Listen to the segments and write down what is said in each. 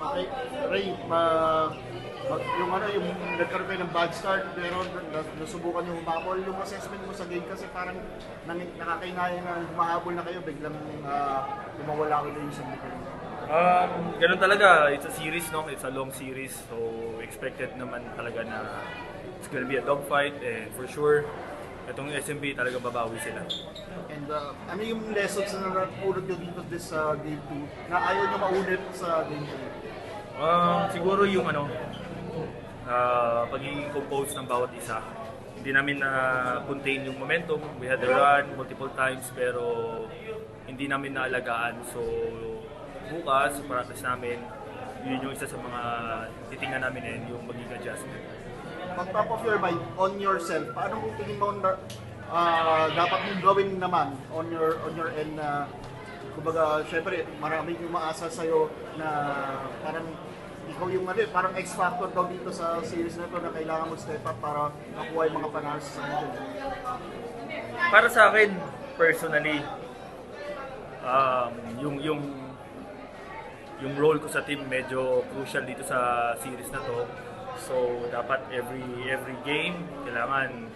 Okay, Ray, yung yung nagkaroon kayo ng bad start, pero nasubukan yung humabol. Yung assessment mo sa game kasi parang nakakainaya na humahabol na kayo, biglang lumawala ulit yung sabi ko. Ganun talaga, it's a series, no? It's a long series, so expected naman talaga na it's gonna be a dogfight, and for sure, itong SMB talaga babawi sila. And ano yung lessons na napulot nyo dito this game 2 na ayaw nyo maulit sa game 3? Siguro yung pagiging composed ng bawat isa. Hindi namin na-contain yung momentum. We had a run multiple times pero hindi namin naalagaan. So bukas, practice namin, yun yung isa sa mga titingnan namin and yung magiging adjustment. On top of your mind, on yourself, paano kung tingin mo na dapat mong gawin naman on your end na kumbaga, syempre, maraming umaasa sa'yo na parang ikaw yung parang X-factor daw dito sa series na ito na kailangan mo step up para makuha yung mga panalo sa middle. Para sa akin, personally, yung role ko sa team medyo crucial dito sa series na to. So dapat every game kailangan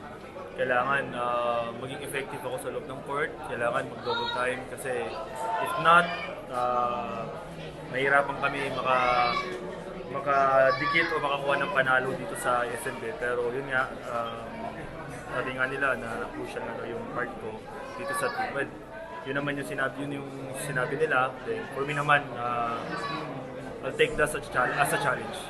maging effective ako sa loob ng court, kailangan mag-double time kasi if not mahirapan kami makadikit o makakuha ng panalo dito sa SMB. Pero yun nga, sabi nga nila na crucial na yung part ko dito sa team. Well, yun naman yung sinabi nila. Then for me naman, I'll take that as a challenge.